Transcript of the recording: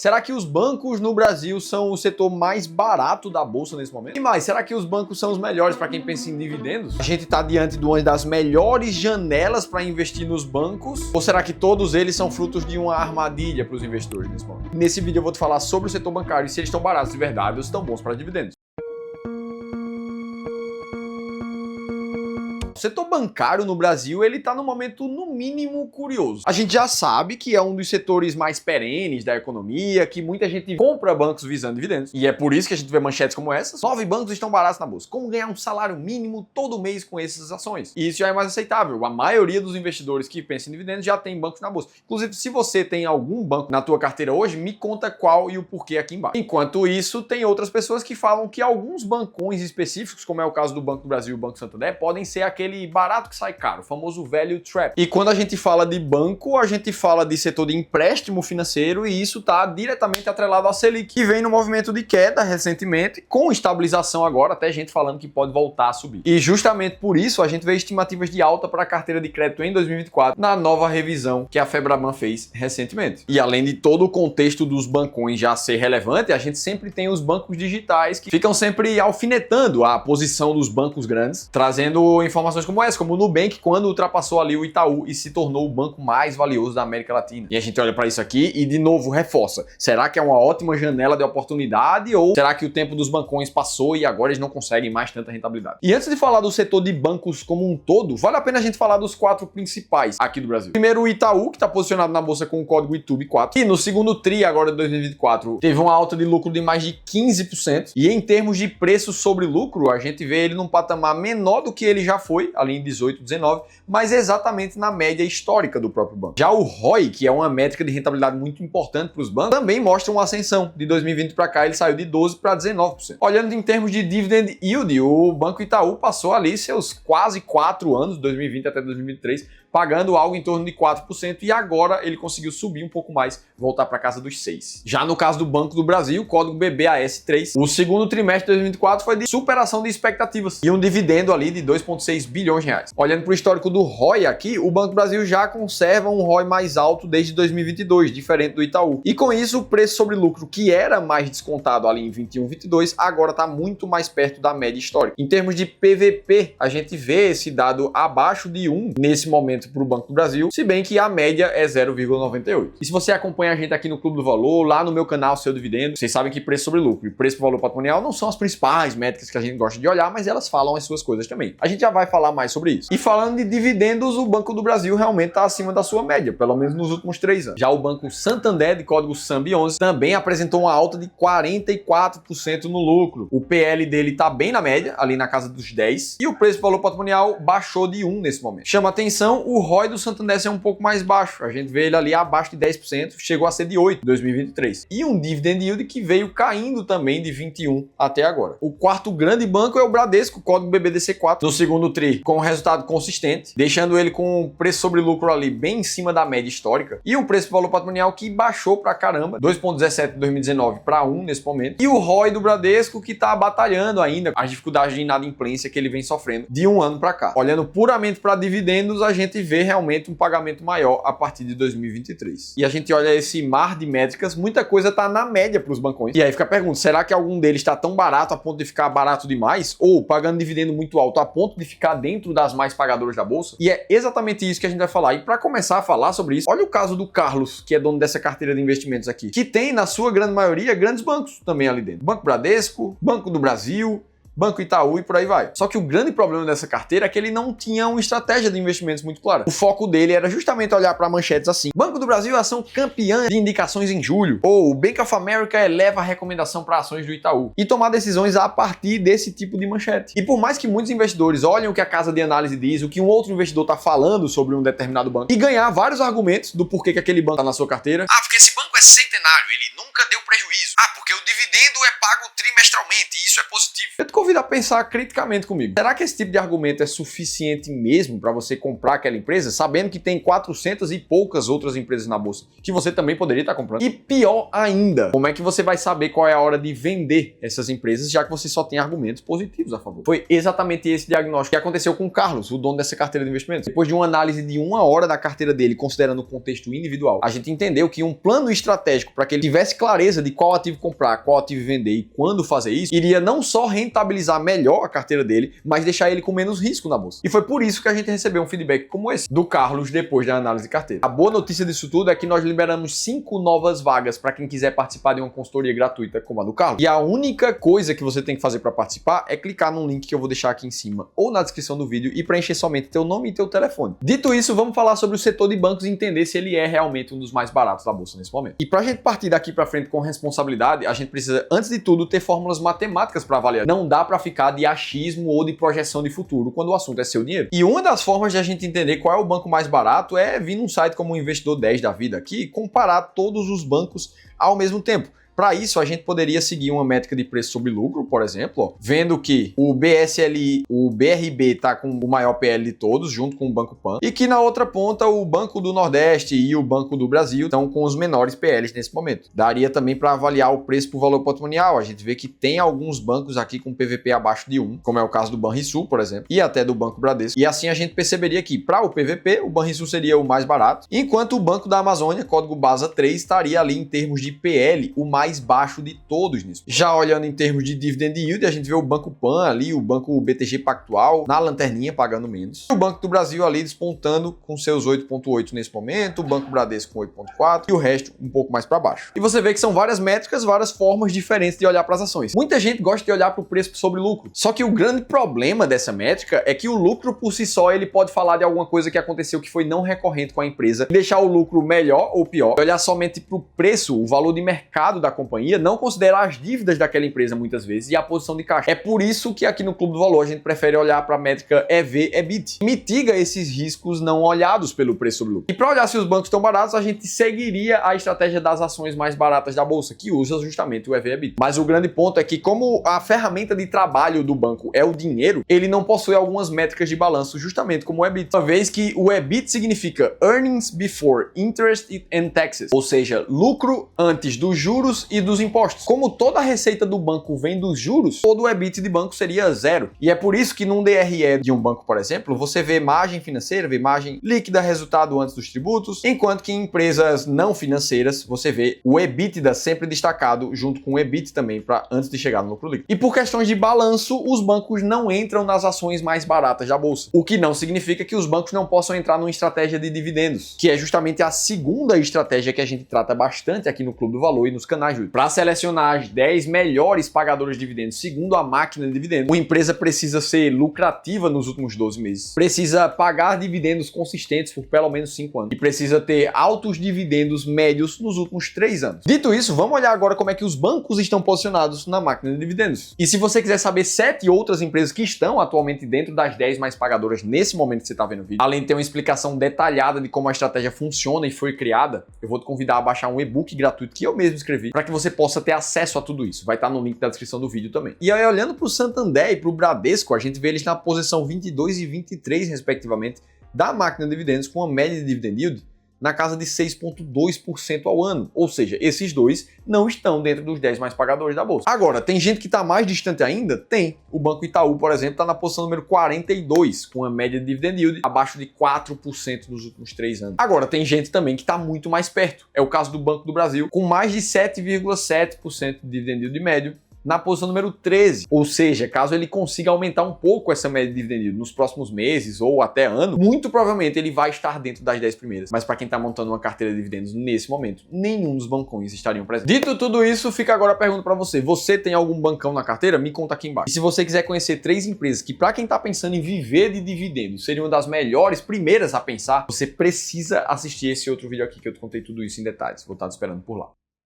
Será que os bancos no Brasil são o setor mais barato da bolsa nesse momento? E mais, será que os bancos são os melhores para quem pensa em dividendos? A gente está diante de uma das melhores janelas para investir nos bancos? Ou será que todos eles são frutos de uma armadilha para os investidores nesse momento? Nesse vídeo eu vou te falar sobre o setor bancário e se eles estão baratos de verdade ou se estão bons para dividendos. O setor bancário no Brasil, ele tá num momento, no mínimo, curioso. A gente já sabe que é um dos setores mais perenes da economia, que muita gente compra bancos visando dividendos. E é por isso que a gente vê manchetes como essas. 9 bancos estão baratos na bolsa. Como ganhar um salário mínimo todo mês com essas ações? E isso já é mais aceitável. A maioria dos investidores que pensam em dividendos já tem bancos na bolsa. Inclusive, se você tem algum banco na tua carteira hoje, me conta qual e o porquê aqui embaixo. Enquanto isso, tem outras pessoas que falam que alguns bancões específicos, como é o caso do Banco do Brasil e o Banco Santander, podem ser aquele barato que sai caro, o famoso value trap. E quando a gente fala de banco, a gente fala de setor de empréstimo financeiro e isso está diretamente atrelado à Selic, que vem no movimento de queda recentemente, com estabilização agora, até gente falando que pode voltar a subir. E justamente por isso a gente vê estimativas de alta para a carteira de crédito em 2024 na nova revisão que a Febraban fez recentemente. E além de todo o contexto dos bancões já ser relevante, a gente sempre tem os bancos digitais que ficam sempre alfinetando a posição dos bancos grandes, trazendo informações como essa, como o Nubank, quando ultrapassou ali o Itaú e se tornou o banco mais valioso da América Latina. E a gente olha para isso aqui e, de novo, reforça. Será que é uma ótima janela de oportunidade ou será que o tempo dos bancões passou e agora eles não conseguem mais tanta rentabilidade? E antes de falar do setor de bancos como um todo, vale a pena a gente falar dos 4 principais aqui do Brasil. Primeiro, o Itaú, que está posicionado na bolsa com o código ITUB4. E no segundo TRI, agora de 2024, teve uma alta de lucro de mais de 15%. E em termos de preço sobre lucro, a gente vê ele num patamar menor do que ele já foi, ali em 18, 19, mas exatamente na média histórica do próprio banco. Já o ROI, que é uma métrica de rentabilidade muito importante para os bancos, também mostra uma ascensão. De 2020 para cá, ele saiu de 12% para 19%. Olhando em termos de dividend yield, o Banco Itaú passou ali seus quase 4 anos, 2020 até 2023, pagando algo em torno de 4% e agora ele conseguiu subir um pouco mais, voltar para casa dos 6%. Já no caso do Banco do Brasil, código BBAS3, o segundo trimestre de 2024 foi de superação de expectativas e um dividendo ali de 2,6 bilhões de reais. Olhando para o histórico do ROI aqui, o Banco do Brasil já conserva um ROI mais alto desde 2022, diferente do Itaú. E com isso, o preço sobre lucro, que era mais descontado ali em 21, 22, agora está muito mais perto da média histórica. Em termos de PVP, a gente vê esse dado abaixo de 1 nesse momento para o Banco do Brasil, se bem que a média é 0,98. E se você acompanha a gente aqui no Clube do Valor, lá no meu canal Seu Dividendo, vocês sabem que preço sobre lucro e preço por valor patrimonial não são as principais métricas que a gente gosta de olhar, mas elas falam as suas coisas também. A gente já vai falar mais sobre isso. E falando de dividendos, o Banco do Brasil realmente está acima da sua média, pelo menos nos últimos 3 anos. Já o Banco Santander, de código SAMB11, também apresentou uma alta de 44% no lucro. O PL dele está bem na média, ali na casa dos 10, e o preço por valor patrimonial baixou de 1 nesse momento. Chama atenção o ROI do Santander é um pouco mais baixo. A gente vê ele ali abaixo de 10%, chegou a ser de 8% em 2023. E um dividend yield que veio caindo também de 21% até agora. O quarto grande banco é o Bradesco, código BBDC4, no segundo TRI, com um resultado consistente, deixando ele com um preço sobre lucro ali bem em cima da média histórica e um preço por valor patrimonial que baixou pra caramba, 2,17 em 2019 para 1 nesse momento. E o ROI do Bradesco que tá batalhando ainda as dificuldades de inadimplência que ele vem sofrendo de um ano para cá. Olhando puramente para dividendos, a gente vê realmente um pagamento maior a partir de 2023. E a gente olha esse mar de métricas, muita coisa tá na média para os bancões. E aí fica a pergunta, será que algum deles está tão barato a ponto de ficar barato demais? Ou pagando dividendo muito alto a ponto de ficar dentro das mais pagadoras da bolsa? E é exatamente isso que a gente vai falar. E para começar a falar sobre isso, olha o caso do Carlos, que é dono dessa carteira de investimentos aqui, que tem na sua grande maioria grandes bancos também ali dentro. Banco Bradesco, Banco do Brasil, Banco Itaú e por aí vai. Só que o grande problema dessa carteira é que ele não tinha uma estratégia de investimentos muito clara. O foco dele era justamente olhar para manchetes assim: Banco do Brasil é ação campeã de indicações em julho, ou Bank of America eleva a recomendação para ações do Itaú, e tomar decisões a partir desse tipo de manchete. E por mais que muitos investidores olhem o que a casa de análise diz, o que um outro investidor está falando sobre um determinado banco, e ganhar vários argumentos do porquê que aquele banco está na sua carteira. Ah, porque esse banco é centenário, ele nunca deu prejuízo. Ah, porque o dividendo é pago trimestralmente e isso é positivo. Eu te convido a pensar criticamente comigo. Será que esse tipo de argumento é suficiente mesmo para você comprar aquela empresa, sabendo que tem 400 e poucas outras empresas na bolsa que você também poderia estar comprando? E pior ainda, como é que você vai saber qual é a hora de vender essas empresas, já que você só tem argumentos positivos a favor? Foi exatamente esse diagnóstico que aconteceu com o Carlos, o dono dessa carteira de investimentos. Depois de uma análise de 1 hora da carteira dele, considerando o contexto individual, a gente entendeu que um plano estratégico para que ele tivesse clareza de qual ativo comprar, qual ativo vender e quando fazer isso, iria não só rentabilizar melhor a carteira dele, mas deixar ele com menos risco na bolsa. E foi por isso que a gente recebeu um feedback como esse do Carlos depois da análise de carteira. A boa notícia disso tudo é que nós liberamos 5 novas vagas para quem quiser participar de uma consultoria gratuita como a do Carlos. E a única coisa que você tem que fazer para participar é clicar num link que eu vou deixar aqui em cima ou na descrição do vídeo e preencher somente teu nome e teu telefone. Dito isso, vamos falar sobre o setor de bancos e entender se ele é realmente um dos mais baratos da bolsa nesse momento. E para a gente partir daqui para frente com responsabilidade, a gente precisa, antes de tudo, ter fórmulas matemáticas para avaliar. Não dá para ficar de achismo ou de projeção de futuro quando o assunto é seu dinheiro. E uma das formas de a gente entender qual é o banco mais barato é vir num site como o Investidor 10 da vida aqui e comparar todos os bancos ao mesmo tempo. Para isso, a gente poderia seguir uma métrica de preço sobre lucro, por exemplo, vendo que o BSLI, o BRB está com o maior PL de todos, junto com o Banco Pan, e que na outra ponta o Banco do Nordeste e o Banco do Brasil estão com os menores PLs nesse momento. Daria também para avaliar o preço por valor patrimonial. A gente vê que tem alguns bancos aqui com PVP abaixo de 1, como é o caso do Banrisul, por exemplo, e até do Banco Bradesco. E assim a gente perceberia que, para o PVP, o Banrisul seria o mais barato, enquanto o Banco da Amazônia, código BASA 3, estaria ali em termos de PL, o mais baixo de todos nisso. Já olhando em termos de dividend yield, a gente vê o Banco Pan ali, o Banco BTG Pactual na lanterninha pagando menos. O Banco do Brasil ali despontando com seus 8,8 nesse momento, o Banco Bradesco com 8,4 e o resto um pouco mais para baixo. E você vê que são várias métricas, várias formas diferentes de olhar para as ações. Muita gente gosta de olhar para o preço sobre lucro. Só que o grande problema dessa métrica é que o lucro por si só ele pode falar de alguma coisa que aconteceu que foi não recorrente com a empresa, deixar o lucro melhor ou pior, olhar somente para o preço, o valor de mercado da companhia, não considerar as dívidas daquela empresa muitas vezes e a posição de caixa. É por isso que aqui no Clube do Valor a gente prefere olhar para a métrica EV/EBIT. Mitiga esses riscos não olhados pelo preço sobre lucro. E para olhar se os bancos estão baratos, a gente seguiria a estratégia das ações mais baratas da bolsa, que usa justamente o EV/EBIT. Mas o grande ponto é que, como a ferramenta de trabalho do banco é o dinheiro, ele não possui algumas métricas de balanço, justamente como o EBIT. Uma vez que o EBIT significa Earnings Before Interest and Taxes, ou seja, lucro antes dos juros e dos impostos. Como toda a receita do banco vem dos juros, todo o EBIT de banco seria zero. E é por isso que num DRE de um banco, por exemplo, você vê margem financeira, vê margem líquida, resultado antes dos tributos, enquanto que em empresas não financeiras você vê o EBITDA sempre destacado junto com o EBIT também, para antes de chegar no lucro líquido. E por questões de balanço, os bancos não entram nas ações mais baratas da bolsa, o que não significa que os bancos não possam entrar numa estratégia de dividendos, que é justamente a segunda estratégia que a gente trata bastante aqui no Clube do Valor e nos canais de para selecionar as 10 melhores pagadoras de dividendos segundo a máquina de dividendos, uma empresa precisa ser lucrativa nos últimos 12 meses, precisa pagar dividendos consistentes por pelo menos 5 anos e precisa ter altos dividendos médios nos últimos 3 anos. Dito isso, vamos olhar agora como é que os bancos estão posicionados na máquina de dividendos. E se você quiser saber 7 outras empresas que estão atualmente dentro das 10 mais pagadoras nesse momento que você está vendo o vídeo, além de ter uma explicação detalhada de como a estratégia funciona e foi criada, eu vou te convidar a baixar um e-book gratuito que eu mesmo escrevi para que você possa ter acesso a tudo isso. Vai estar no link da descrição do vídeo também. E aí, olhando para o Santander e para o Bradesco, a gente vê eles na posição 22 e 23, respectivamente, da máquina de dividendos, com uma média de dividend yield na casa de 6,2% ao ano. Ou seja, esses dois não estão dentro dos 10 mais pagadores da bolsa. Agora, tem gente que está mais distante ainda? Tem. O Banco Itaú, por exemplo, está na posição número 42, com uma média de dividend yield abaixo de 4% nos últimos 3 anos. Agora, tem gente também que está muito mais perto. É o caso do Banco do Brasil, com mais de 7,7% de dividend yield médio, na posição número 13. Ou seja, caso ele consiga aumentar um pouco essa média de dividend yield nos próximos meses ou até ano, muito provavelmente ele vai estar dentro das 10 primeiras. Mas para quem está montando uma carteira de dividendos nesse momento, nenhum dos bancões estariam presentes. Dito tudo isso, fica agora a pergunta para você. Você tem algum bancão na carteira? Me conta aqui embaixo. E se você quiser conhecer 3 empresas que, para quem está pensando em viver de dividendos, seriam uma das melhores primeiras a pensar, você precisa assistir esse outro vídeo aqui que eu te contei tudo isso em detalhes. Vou estar te esperando por lá.